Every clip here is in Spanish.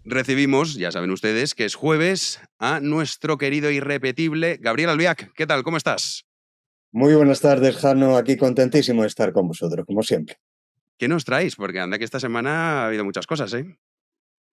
recibimos, ya saben ustedes, que es jueves, a nuestro querido irrepetible Gabriel Albiac. ¿Qué tal? ¿Cómo estás? Muy buenas tardes, Jano. Aquí contentísimo de estar con vosotros, como siempre. ¿Qué nos traéis? Porque anda que esta semana ha habido muchas cosas, ¿eh?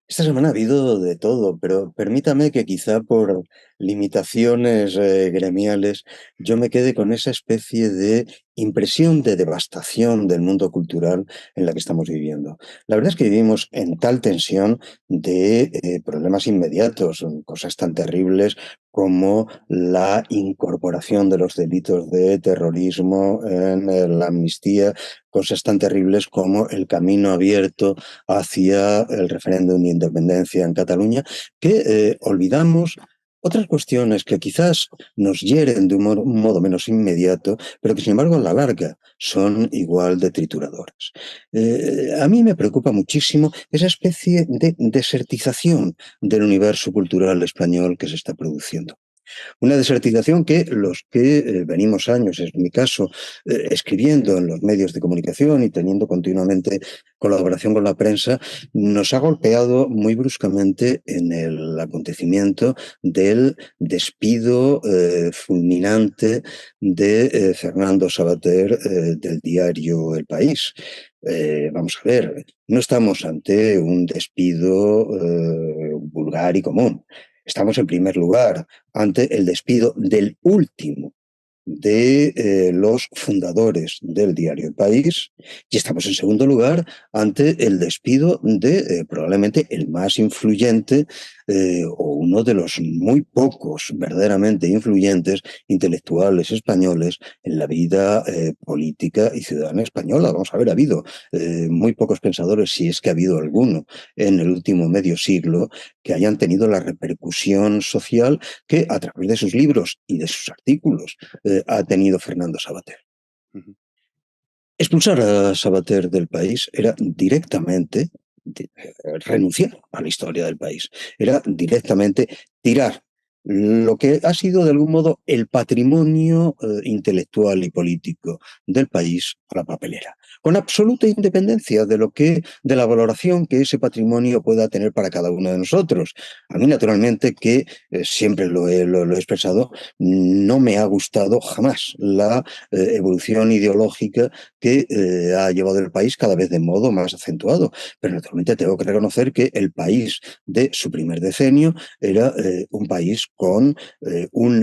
Esta semana ha habido de todo, pero permítame que quizá por limitaciones gremiales yo me quede con esa especie de impresión de devastación del mundo cultural en la que estamos viviendo. La verdad es que vivimos en tal tensión de problemas inmediatos, cosas tan terribles como la incorporación de los delitos de terrorismo en la amnistía, cosas tan terribles como el camino abierto hacia el referéndum de independencia en Cataluña, que olvidamos otras cuestiones que quizás nos hieren de un modo menos inmediato, pero que sin embargo a la larga son igual de trituradoras. A mí me preocupa muchísimo esa especie de desertización del universo cultural español que se está produciendo. Una desertización que los que venimos años, en mi caso, escribiendo en los medios de comunicación y teniendo continuamente colaboración con la prensa, nos ha golpeado muy bruscamente en el acontecimiento del despido fulminante de Fernando Savater del diario El País. Vamos a ver, no estamos ante un despido vulgar y común. Estamos en primer lugar ante el despido del último de los fundadores del diario El País y estamos en segundo lugar ante el despido de probablemente el más influyente o uno de los muy pocos verdaderamente influyentes intelectuales españoles en la vida política y ciudadana española. Vamos a ver, ha habido muy pocos pensadores, si es que ha habido alguno, en el último medio siglo que hayan tenido la repercusión social que a través de sus libros y de sus artículos ha tenido Fernando Savater. Ujú. Expulsar a Savater del país era directamente renunciar a la historia del país, era directamente tirar lo que ha sido de algún modo el patrimonio intelectual y político del país a la papelera, con absoluta independencia de la valoración que ese patrimonio pueda tener para cada uno de nosotros. A mí, naturalmente, que siempre lo he expresado, no me ha gustado jamás la evolución ideológica que ha llevado el país cada vez de modo más acentuado. Pero naturalmente tengo que reconocer que el país de su primer decenio era un país con un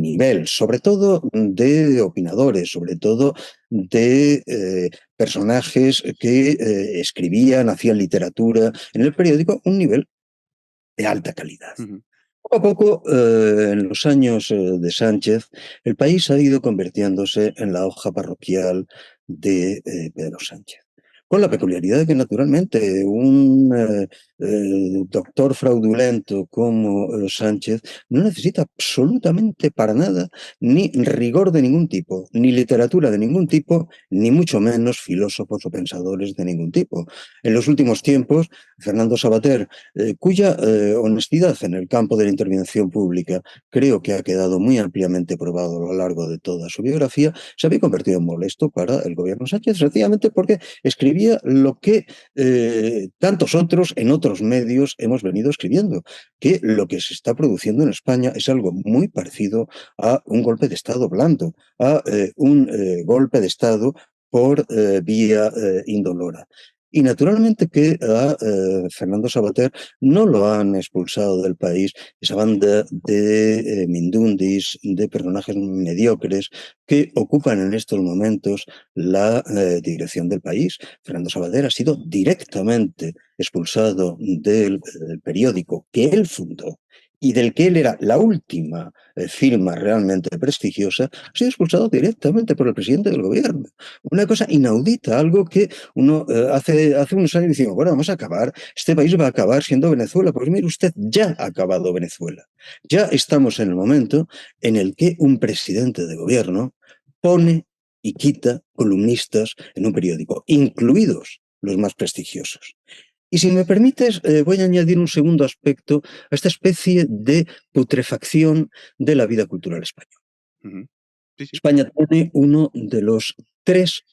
nivel, sobre todo de opinadores, sobre todo de personajes que escribían, hacían literatura en el periódico, un nivel de alta calidad. Ujú. Poco a poco, en los años de Sánchez, el país ha ido convirtiéndose en la hoja parroquial de Pedro Sánchez. Con la peculiaridad de que, naturalmente, un doctor fraudulento como Sánchez no necesita absolutamente para nada ni rigor de ningún tipo, ni literatura de ningún tipo, ni mucho menos filósofos o pensadores de ningún tipo. En los últimos tiempos, Fernando Savater, cuya honestidad en el campo de la intervención pública creo que ha quedado muy ampliamente probado a lo largo de toda su biografía, se había convertido en molesto para el gobierno Sánchez, sencillamente porque escribía lo que tantos otros en otros medios hemos venido escribiendo, que lo que se está produciendo en España es algo muy parecido a un golpe de Estado blando, a un golpe de Estado por vía indolora. Y naturalmente que a Fernando Savater no lo han expulsado del país, esa banda de mindundis, de personajes mediocres que ocupan en estos momentos la dirección del país. Fernando Savater ha sido directamente expulsado del periódico que él fundó y del que él era la última firma realmente prestigiosa, ha sido expulsado directamente por el presidente del gobierno. Una cosa inaudita, algo que uno hace unos años decimos, bueno, vamos a acabar, este país va a acabar siendo Venezuela. Pues mire usted, ya ha acabado Venezuela. Ya estamos en el momento en el que un presidente de gobierno pone y quita columnistas en un periódico, incluidos los más prestigiosos. Y si me permites, voy a añadir un segundo aspecto a esta especie de putrefacción de la vida cultural española. Ujú. Sí, sí. España tiene uno de los tres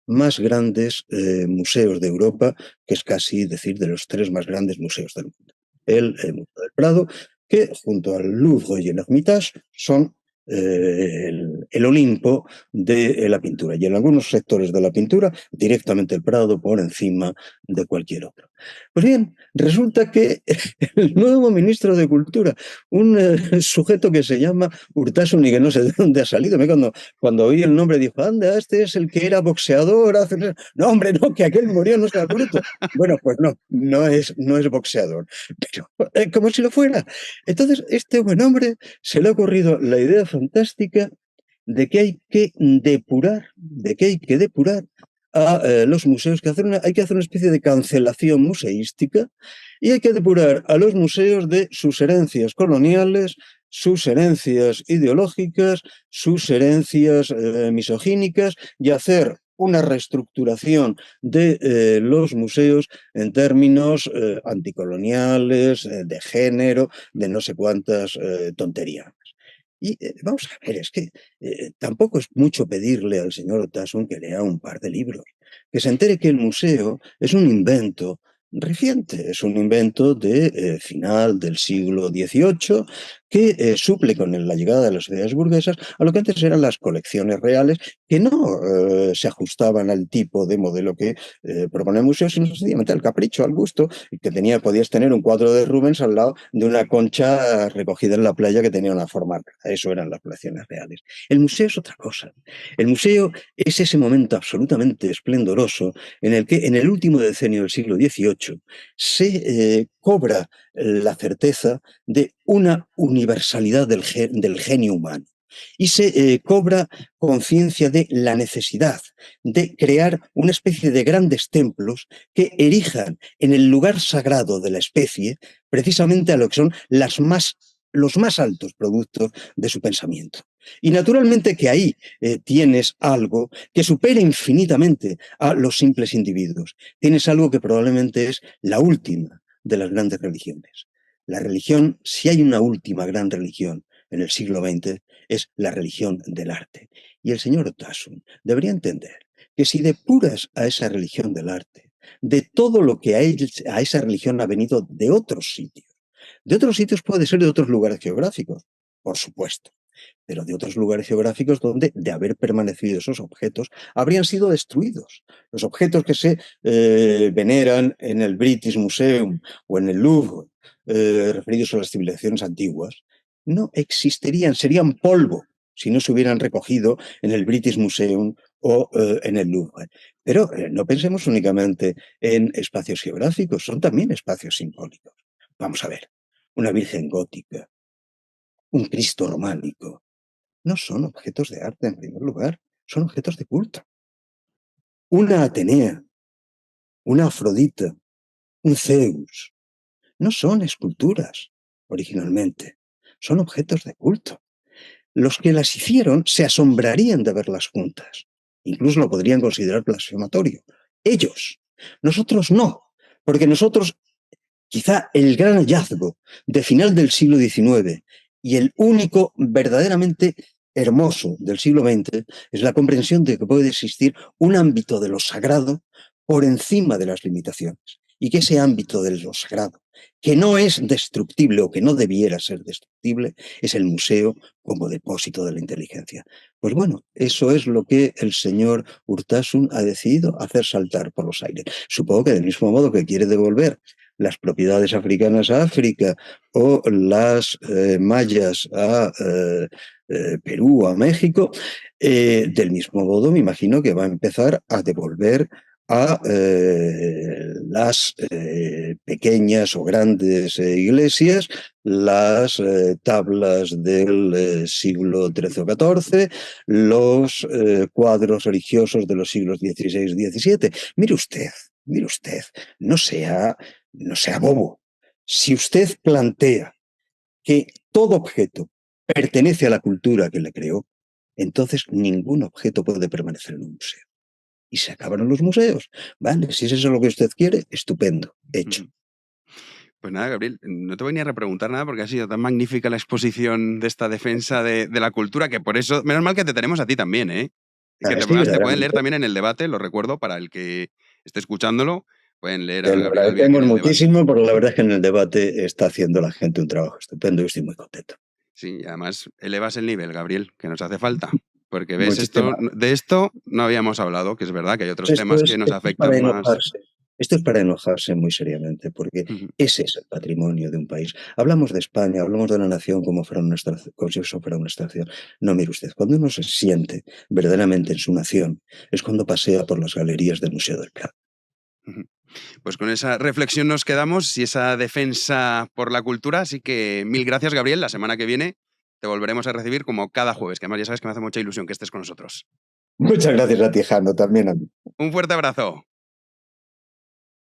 más grandes museos de Europa, que es casi decir de los tres más grandes museos del mundo. Museo del Prado, que junto al Louvre y el Hermitage son el Olimpo de la pintura. Y en algunos sectores de la pintura, directamente el Prado por encima de cualquier otro. Pues bien, resulta que el nuevo ministro de Cultura, un sujeto que se llama Urtasun y que no sé de dónde ha salido, cuando oí el nombre dijo, anda, este es el que era boxeador hace... No, hombre, no, que aquel murió, no sea bruto. Bueno, pues no es boxeador, pero como si lo fuera. Entonces, este buen hombre se le ha ocurrido la idea fantástica de que hay que depurar a los museos, hay que hacer una especie de cancelación museística y hay que depurar a los museos de sus herencias coloniales, sus herencias ideológicas, sus herencias misogínicas y hacer una reestructuración de los museos en términos anticoloniales, de género, de no sé cuántas tonterías. Y vamos a ver, es que tampoco es mucho pedirle al señor Otasun que lea un par de libros, que se entere que el museo es un invento reciente, es un invento de final del siglo XVIII que suple con la llegada de las sociedades burguesas a lo que antes eran las colecciones reales, que no se ajustaban al tipo de modelo que propone el museo, sino sencillamente al capricho, al gusto, y que podías tener un cuadro de Rubens al lado de una concha recogida en la playa que tenía una forma rara. Eso eran las colecciones reales. El museo es otra cosa. El museo es ese momento absolutamente esplendoroso en el que en el último decenio del siglo XVIII se cobra la certeza de una universalidad del genio humano y se cobra conciencia de la necesidad de crear una especie de grandes templos que erijan en el lugar sagrado de la especie precisamente a lo que son los más altos productos de su pensamiento. Y naturalmente que ahí tienes algo que supera infinitamente a los simples individuos. Tienes algo que probablemente es la última de las grandes religiones. La religión, si hay una última gran religión en el siglo XX, es la religión del arte. Y el señor Otasun debería entender que si depuras a esa religión del arte, de todo lo que a esa religión ha venido de otros sitios puede ser de otros lugares geográficos, por supuesto, pero de otros lugares geográficos donde, de haber permanecido esos objetos, habrían sido destruidos. Los objetos que se veneran en el British Museum o en el Louvre, referidos a las civilizaciones antiguas, no existirían, serían polvo si no se hubieran recogido en el British Museum o en el Louvre. Pero no pensemos únicamente en espacios geográficos, son también espacios simbólicos. Vamos a ver, una Virgen gótica, un Cristo románico, no son objetos de arte en primer lugar, son objetos de culto. Una Atenea, una Afrodita, un Zeus, no son esculturas originalmente, son objetos de culto. Los que las hicieron se asombrarían de verlas juntas, incluso lo podrían considerar blasfematorio. Ellos, nosotros no, porque nosotros quizá el gran hallazgo de final del siglo XIX y el único verdaderamente hermoso del siglo XX es la comprensión de que puede existir un ámbito de lo sagrado por encima de las limitaciones y que ese ámbito de lo sagrado, que no es destructible o que no debiera ser destructible, es el museo como depósito de la inteligencia. Pues bueno, eso es lo que el señor Urtasun ha decidido hacer saltar por los aires. Supongo que del mismo modo que quiere devolver las propiedades africanas a África o las mayas a Perú o a México, del mismo modo me imagino que va a empezar a devolver a las pequeñas o grandes iglesias las tablas del siglo XIII o XIV, los cuadros religiosos de los siglos XVI y XVII. Mire usted, no sea bobo. Si usted plantea que todo objeto pertenece a la cultura que le creó, entonces ningún objeto puede permanecer en un museo. Y se acabaron los museos. Vale, si es eso lo que usted quiere, estupendo, hecho. Pues nada, Gabriel, no te voy ni a repreguntar nada porque ha sido tan magnífica la exposición de esta defensa de la cultura que por eso, menos mal que te tenemos a ti también, ¿eh? Que Sí, te pueden leer verdaderamente. también en el debate, lo recuerdo, para el que esté escuchándolo, Pueden leer Te a lo Gabriel Albiac agradecemos en el debate. muchísimo, porque la verdad es que en el debate está haciendo la gente un trabajo estupendo y estoy muy contento. Sí, y además elevas el nivel, Gabriel, que nos hace falta. Porque ves, Muchísimas de esto no habíamos hablado, que es verdad que hay otros Esto temas que es, nos esto es para afectan más. enojarse. Esto es para enojarse muy seriamente, porque ese es el patrimonio de un país. Hablamos de España, hablamos de la nación como si eso fuera una extracción. No, mire usted, cuando uno se siente verdaderamente en su nación, es cuando pasea por las galerías del Museo del Prado. Pues con esa reflexión nos quedamos y esa defensa por la cultura. Así que mil gracias, Gabriel. La semana que viene te volveremos a recibir como cada jueves, que además ya sabes que me hace mucha ilusión que estés con nosotros. Muchas gracias a ti, Jano, también a mí. Un fuerte abrazo.